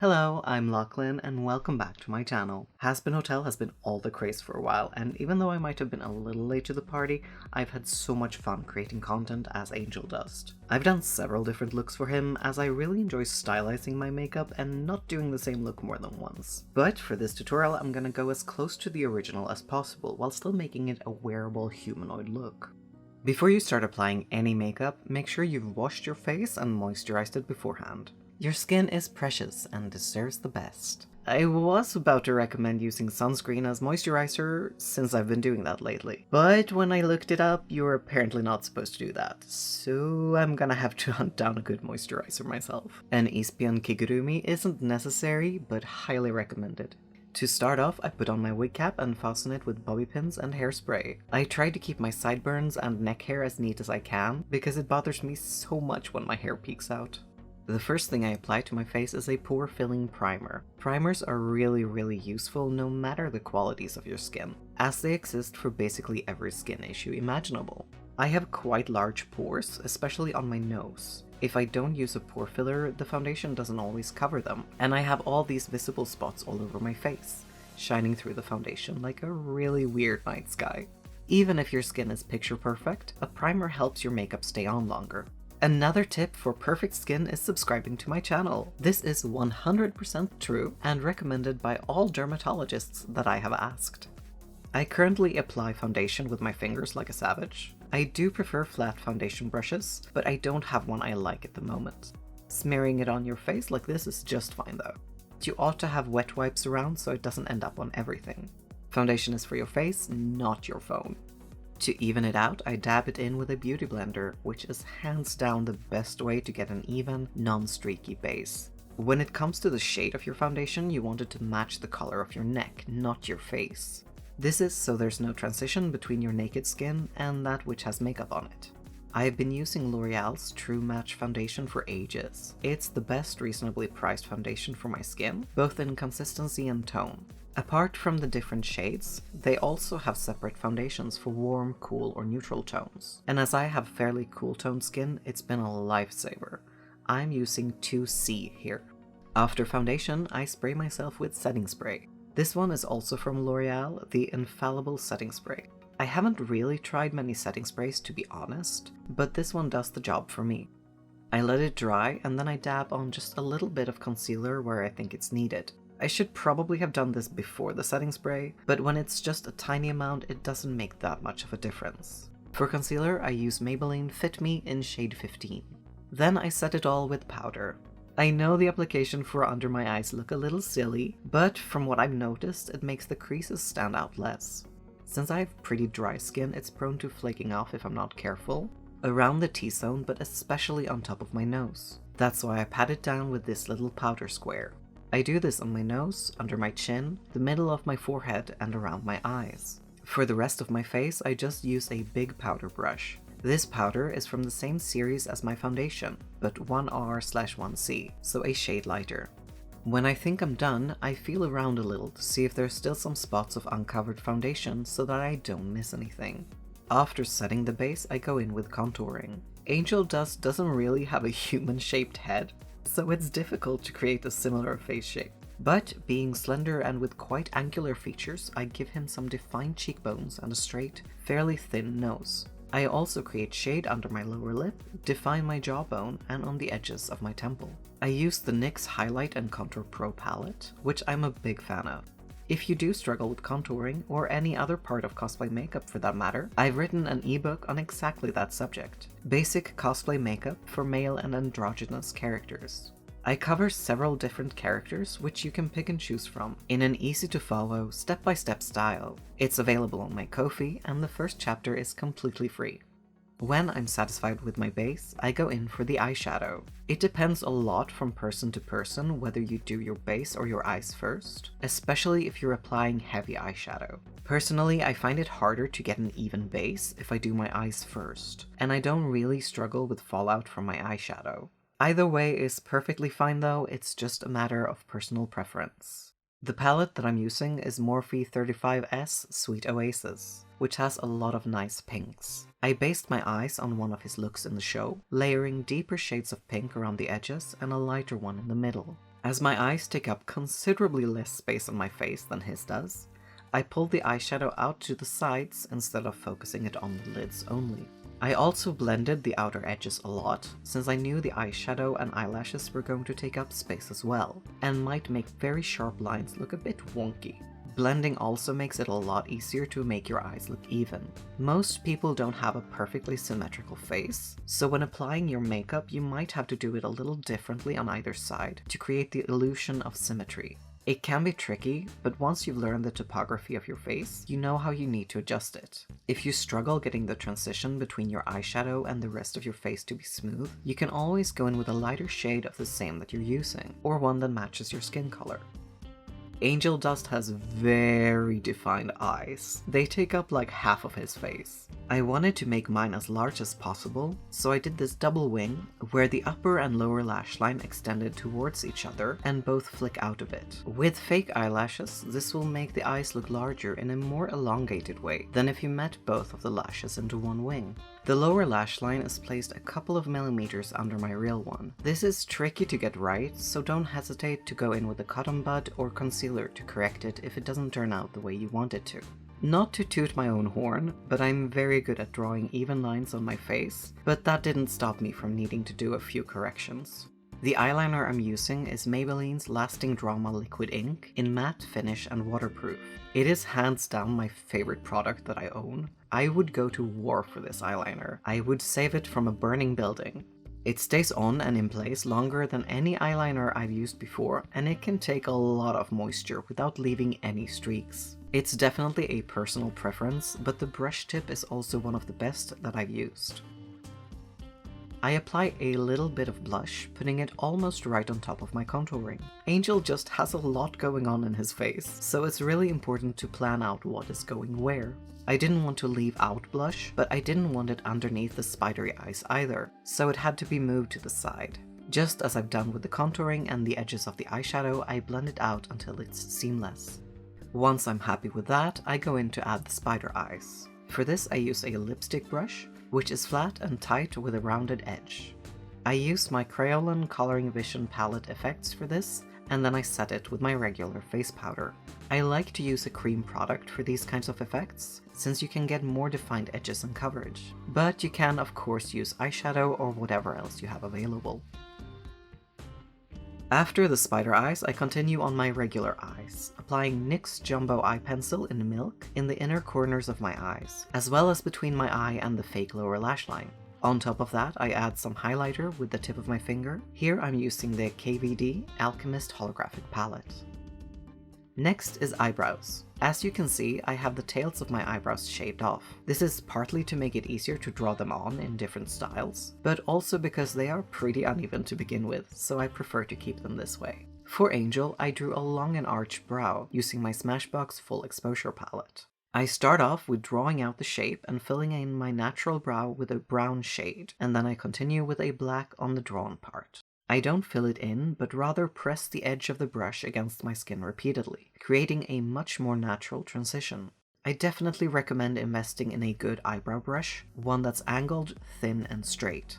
Hello, I'm Lachlan and welcome back to my channel. Hazbin Hotel has been all the craze for a while, and even though I might have been a little late to the party, I've had so much fun creating content as Angel Dust. I've done several different looks for him as I really enjoy stylizing my makeup and not doing the same look more than once. But for this tutorial I'm gonna go as close to the original as possible while still making it a wearable humanoid look. Before you start applying any makeup, make sure you've washed your face and moisturized it beforehand. Your skin is precious and deserves the best. I was about to recommend using sunscreen as moisturizer since I've been doing that lately, but when I looked it up, you're apparently not supposed to do that, so I'm gonna have to hunt down a good moisturizer myself. An Espion Kigurumi isn't necessary, but highly recommended. To start off, I put on my wig cap and fasten it with bobby pins and hairspray. I try to keep my sideburns and neck hair as neat as I can, because it bothers me so much when my hair peeks out. The first thing I apply to my face is a pore filling primer. Primers are really useful no matter the qualities of your skin, as they exist for basically every skin issue imaginable. I have quite large pores, especially on my nose. If I don't use a pore filler, the foundation doesn't always cover them, and I have all these visible spots all over my face, shining through the foundation like a really weird night sky. Even if your skin is picture perfect, a primer helps your makeup stay on longer. Another tip for perfect skin is subscribing to my channel. This is 100% true and recommended by all dermatologists that I have asked. I currently apply foundation with my fingers like a savage. I do prefer flat foundation brushes, but I don't have one I like at the moment. Smearing it on your face like this is just fine though. You ought to have wet wipes around so it doesn't end up on everything. Foundation is for your face, not your phone. To even it out, I dab it in with a beauty blender, which is hands down the best way to get an even, non-streaky base. When it comes to the shade of your foundation, you want it to match the color of your neck, not your face. This is so there's no transition between your naked skin and that which has makeup on it. I have been using L'Oreal's True Match foundation for ages. It's the best reasonably priced foundation for my skin, both in consistency and tone. Apart from the different shades, they also have separate foundations for warm, cool, or neutral tones. And as I have fairly cool toned skin, it's been a lifesaver. I'm using 2C here. After foundation, I spray myself with setting spray. This one is also from L'Oreal, the Infallible Setting Spray. I haven't really tried many setting sprays to be honest, but this one does the job for me. I let it dry and then I dab on just a little bit of concealer where I think it's needed. I should probably have done this before the setting spray, but when it's just a tiny amount, it doesn't make that much of a difference. For concealer, I use Maybelline Fit Me in shade 15. Then I set it all with powder. I know the application for under my eyes look a little silly, but from what I've noticed, it makes the creases stand out less. Since I have pretty dry skin, it's prone to flaking off if I'm not careful, around the T-zone, but especially on top of my nose. That's why I pat it down with this little powder square. I do this on my nose, under my chin, the middle of my forehead, and around my eyes. For the rest of my face, I just use a big powder brush. This powder is from the same series as my foundation, but 1R/1C, so a shade lighter. When I think I'm done, I feel around a little to see if there's still some spots of uncovered foundation so that I don't miss anything. After setting the base, I go in with contouring. Angel Dust doesn't really have a human-shaped head, so it's difficult to create a similar face shape. But being slender and with quite angular features, I give him some defined cheekbones and a straight, fairly thin nose. I also create shade under my lower lip, define my jawbone, and on the edges of my temple. I use the NYX Highlight and Contour Pro palette, which I'm a big fan of. If you do struggle with contouring, or any other part of cosplay makeup for that matter, I've written an ebook on exactly that subject. Basic cosplay makeup for male and androgynous characters. I cover several different characters which you can pick and choose from, in an easy to follow, step-by-step style. It's available on my Ko-fi, and the first chapter is completely free. When I'm satisfied with my base, I go in for the eyeshadow. It depends a lot from person to person whether you do your base or your eyes first, especially if you're applying heavy eyeshadow. Personally, I find it harder to get an even base if I do my eyes first, and I don't really struggle with fallout from my eyeshadow. Either way is perfectly fine though, it's just a matter of personal preference. The palette that I'm using is Morphe 35S Sweet Oasis, which has a lot of nice pinks. I based my eyes on one of his looks in the show, layering deeper shades of pink around the edges and a lighter one in the middle. As my eyes take up considerably less space on my face than his does, I pulled the eyeshadow out to the sides instead of focusing it on the lids only. I also blended the outer edges a lot, since I knew the eyeshadow and eyelashes were going to take up space as well, and might make very sharp lines look a bit wonky. Blending also makes it a lot easier to make your eyes look even. Most people don't have a perfectly symmetrical face, so when applying your makeup you might have to do it a little differently on either side to create the illusion of symmetry. It can be tricky, but once you've learned the topography of your face, you know how you need to adjust it. If you struggle getting the transition between your eyeshadow and the rest of your face to be smooth, you can always go in with a lighter shade of the same that you're using, or one that matches your skin color. Angel Dust has very defined eyes. They take up like half of his face. I wanted to make mine as large as possible, so I did this double wing, where the upper and lower lash line extended towards each other and both flick out a bit. With fake eyelashes, this will make the eyes look larger in a more elongated way than if you met both of the lashes into one wing. The lower lash line is placed a couple of millimeters under my real one. This is tricky to get right, so don't hesitate to go in with a cotton bud or concealer to correct it if it doesn't turn out the way you want it to. Not to toot my own horn, but I'm very good at drawing even lines on my face, but that didn't stop me from needing to do a few corrections. The eyeliner I'm using is Maybelline's Lasting Drama Liquid Ink in matte finish and waterproof. It is hands down my favorite product that I own. I would go to war for this eyeliner. I would save it from a burning building. It stays on and in place longer than any eyeliner I've used before, and it can take a lot of moisture without leaving any streaks. It's definitely a personal preference, but the brush tip is also one of the best that I've used. I apply a little bit of blush, putting it almost right on top of my contouring. Angel just has a lot going on in his face, so it's really important to plan out what is going where. I didn't want to leave out blush, but I didn't want it underneath the spidery eyes either, so it had to be moved to the side. Just as I've done with the contouring and the edges of the eyeshadow, I blend it out until it's seamless. Once I'm happy with that, I go in to add the spider eyes. For this I use a lipstick brush, which is flat and tight with a rounded edge. I use my Crayolan Coloring Vision palette effects for this, and then I set it with my regular face powder. I like to use a cream product for these kinds of effects, since you can get more defined edges and coverage. But you can of course use eyeshadow or whatever else you have available. After the spider eyes, I continue on my regular eyes, applying NYX Jumbo Eye Pencil in Milk in the inner corners of my eyes, as well as between my eye and the fake lower lash line. On top of that, I add some highlighter with the tip of my finger. Here I'm using the KVD Alchemist Holographic Palette. Next is eyebrows. As you can see, I have the tails of my eyebrows shaved off. This is partly to make it easier to draw them on in different styles, but also because they are pretty uneven to begin with, so I prefer to keep them this way. For Angel, I drew a long and arched brow using my Smashbox Full Exposure palette. I start off with drawing out the shape and filling in my natural brow with a brown shade, and then I continue with a black on the drawn part. I don't fill it in, but rather press the edge of the brush against my skin repeatedly, creating a much more natural transition. I definitely recommend investing in a good eyebrow brush, one that's angled, thin, and straight.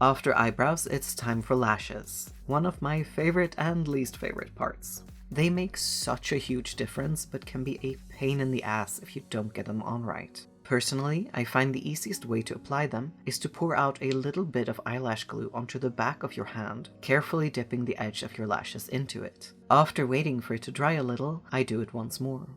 After eyebrows, it's time for lashes, one of my favorite and least favorite parts. They make such a huge difference, but can be a pain in the ass if you don't get them on right. Personally, I find the easiest way to apply them is to pour out a little bit of eyelash glue onto the back of your hand, carefully dipping the edge of your lashes into it. After waiting for it to dry a little, I do it once more.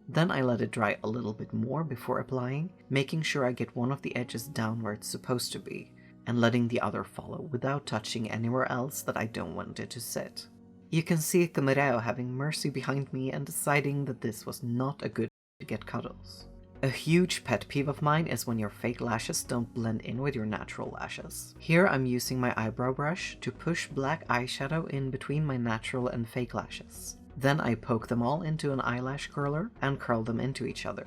Then I let it dry a little bit more before applying, making sure I get one of the edges down where it's supposed to be, and letting the other follow without touching anywhere else that I don't want it to sit. You can see Camareo having mercy behind me and deciding that this was not a good way to get cuddles. A huge pet peeve of mine is when your fake lashes don't blend in with your natural lashes. Here I'm using my eyebrow brush to push black eyeshadow in between my natural and fake lashes. Then I poke them all into an eyelash curler and curl them into each other.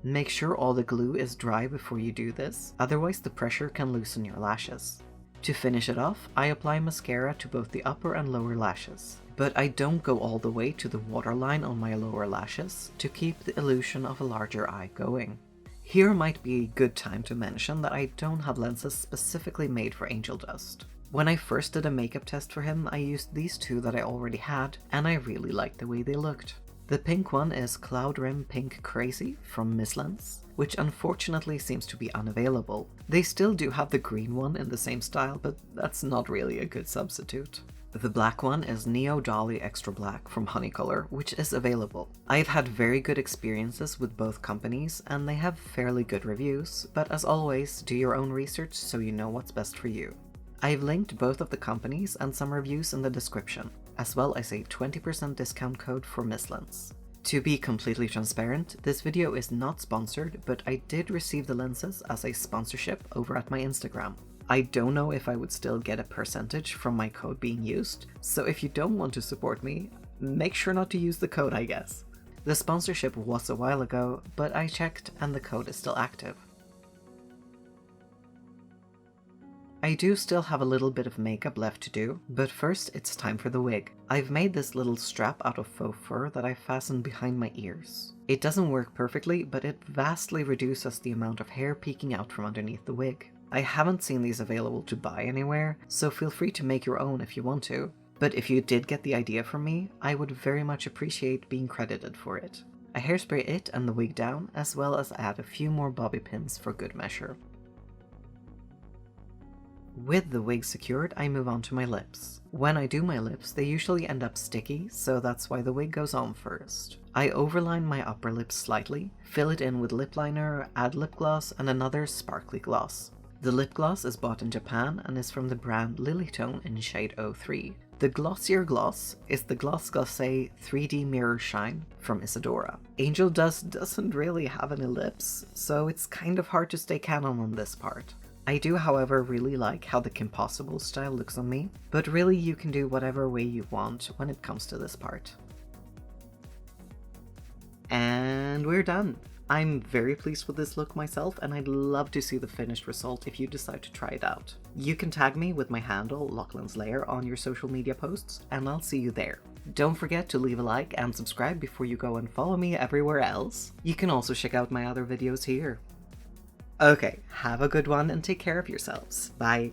Make sure all the glue is dry before you do this, otherwise the pressure can loosen your lashes. To finish it off, I apply mascara to both the upper and lower lashes, but I don't go all the way to the waterline on my lower lashes to keep the illusion of a larger eye going. Here might be a good time to mention that I don't have lenses specifically made for Angel Dust. When I first did a makeup test for him, I used these two that I already had, and I really liked the way they looked. The pink one is Cloud Rim Pink Crazy from Miss Lens, which unfortunately seems to be unavailable. They still do have the green one in the same style, but that's not really a good substitute. The black one is Neo Dolly Extra Black from Honeycolor, which is available. I've had very good experiences with both companies, and they have fairly good reviews, but as always, do your own research so you know what's best for you. I've linked both of the companies and some reviews in the description, as well as a 20% discount code for Miss Lens. To be completely transparent, this video is not sponsored, but I did receive the lenses as a sponsorship over at my Instagram. I don't know if I would still get a percentage from my code being used, so if you don't want to support me, make sure not to use the code, I guess. The sponsorship was a while ago, but I checked and the code is still active. I do still have a little bit of makeup left to do, but first it's time for the wig. I've made this little strap out of faux fur that I fastened behind my ears. It doesn't work perfectly, but it vastly reduces the amount of hair peeking out from underneath the wig. I haven't seen these available to buy anywhere, so feel free to make your own if you want to. But if you did get the idea from me, I would very much appreciate being credited for it. I hairspray it and the wig down, as well as add a few more bobby pins for good measure. With the wig secured, I move on to my lips. When I do my lips, they usually end up sticky, so that's why the wig goes on first. I overline my upper lip slightly, fill it in with lip liner, add lip gloss, and another sparkly gloss. The lip gloss is bought in Japan and is from the brand Lilytone in shade 03. The glossier gloss is the Gloss Glacé 3D Mirror Shine from Isadora. Angel Dust doesn't really have any lips, so it's kind of hard to stay canon on this part. I do, however, really like how the Kim Possible style looks on me, but really you can do whatever way you want when it comes to this part. And we're done! I'm very pleased with this look myself, and I'd love to see the finished result if you decide to try it out. You can tag me with my handle, Lachlan's Lair, on your social media posts, and I'll see you there. Don't forget to leave a like and subscribe before you go and follow me everywhere else. You can also check out my other videos here. Okay, have a good one and take care of yourselves. Bye!